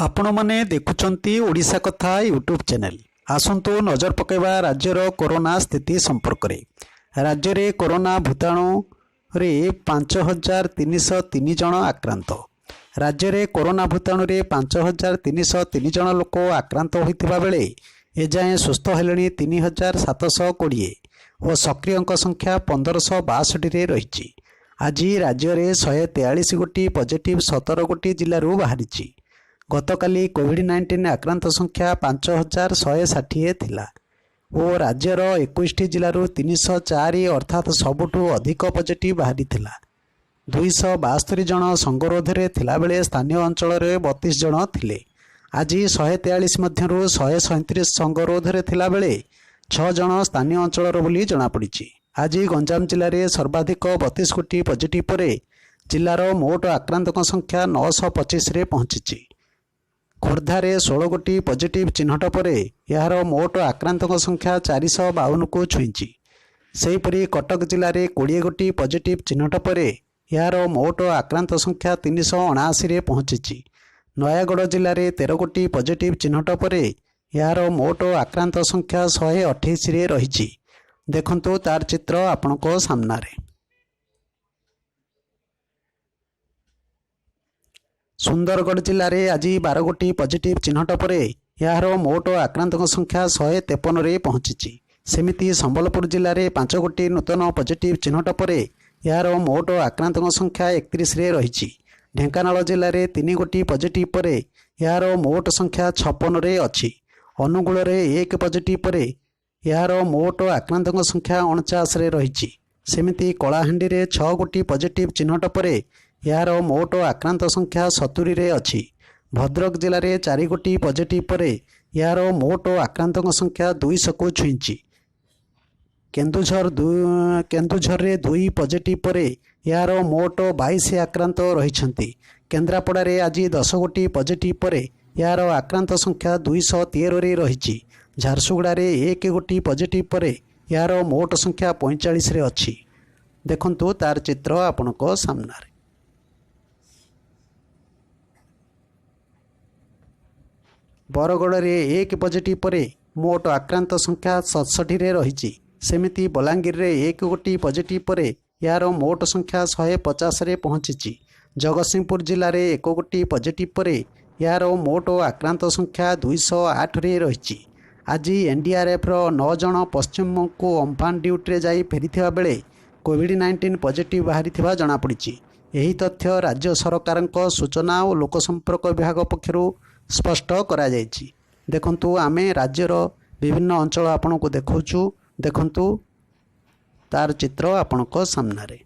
आपण माने देखुचंती ओडिशा कथा यूट्यूब चैनल। आसंतु नजर पकेबा राज्यर कोरोना स्थिति संपर्क रे। राज्य रे कोरोना भूताणु रे 5303 जन आक्रांत। राज्य रे कोरोना भूताणु रे 5303 जन लोक आक्रांत होइतिबा बेले एजाए सुस्थ हेलेनी 3720 और सक्रिय संख्या 1562 रे रहिछि। आज राज्य रे 143 गोटी पॉजिटिव 17 गोटी जिल्लारू बाहरिछि। गतकाली कोविड-19 आक्रांत संख्या 5160 थिला और राज्यर 21 जिलूर 304 अर्थात सबुठू अधिक पॉजिटिव बाहरी थिला। 272 जन संगरोध रे थिला बेले स्थानीय अंचल रे 32 जन थिले। आज 143 मध्यरु 137 संगरोध रे थिला बेले 6 जन स्थानीय अंचल बोली जणा पड़िछि। आज गंजाम जिले में सर्वाधिक 32 गोटी पॉजिटिव पर जिलार मोट आक्रांतक संख्या 925 रे पहुंची। खोर्धारे 16 गोटी पॉजिटिव चिन्हट पर यार मोट आक्रांतक संख्या 452 को छुईंची। सेहीपरि कटक जिले में 20 गोटी पॉजिटिव चिन्हट पर यार मोट आक्रांत संख्या 379 रे पहुंची। नयागढ़ जिले में 13 गोटी पॉजिटिव चिन्हट पर यार मोट आक्रांत संख्या 128 रे रही। देखंतु तार चित्र आपनको सामनारे। सुंदरगढ़ जिले में आज 12 गोटी पॉजिटिव चिन्हट पर यार मोट आक्रांतक संख्या 153 रे पहुंची। सेमिति संबलपुर जिले में 5 गोटी नूतन पॉजिटिव चिन्हट पर यार मोट आक्रांतक संख्या 31 रे रही। ढेंकानाल जिले में 3 गोटी पॉजिटिव पर यार मोट संख्या 56 रे अछि। अनुगुल रे 1 पॉजिटिव पर यार मोट आक्रांतक संख्या 49 रे रही। सेमिति कलाहांडी रे 6 गोटी पॉजिटिव चिन्हट पर यार मोट आक्रांत संख्या 70 रे अछि। भद्रक जिले में 4 गोटी पॉजिटिव पर यार मोट आक्रांतक संख्या 200 को छुईंची। केन्दुझर रे 2 पॉजिटिव पर यार मोट 22 आक्रांत रही। केन्द्रापड़ा रे आज 10 गोटी पॉजिटिव पर यार आक्रांत संख्या 213 रे रही। झारसुगुड़ा रे 1 गोटी पॉजिटिव पर यार मोट संख्या 45 रे अछि। देखंतु तार चित्र आपनको सामनारे। बरगढ़ रे 1 पॉजिटिव पर मोट आक्रांत संख्या 67 रे रही। सेमिति बलांगीर रे 1 गोटी पॉजिटिव पर यार मोट संख्या 150 रे पहुंची। जगतसिंहपुर जिले में 1 गोटी पॉजिटिव पर यार मोट आक्रांत संख्या 208 रे रही। आज एनडीआरएफ रो 9 जन पश्चिम को अम्फान ड्यूटी जाई फेरीथिबा बेले कोविड-19 पॉजिटिव बाहरी जना पड़ी। यही तथ्य राज्य सरकार सूचना और लोकसंपर्क विभाग पक्षरु स्पष्ट करा जायछि। देखंतु आमे राज्यर विभिन्न अंचल आपनको देखौछु। देखंतु तार चित्र आपनको सामनारे।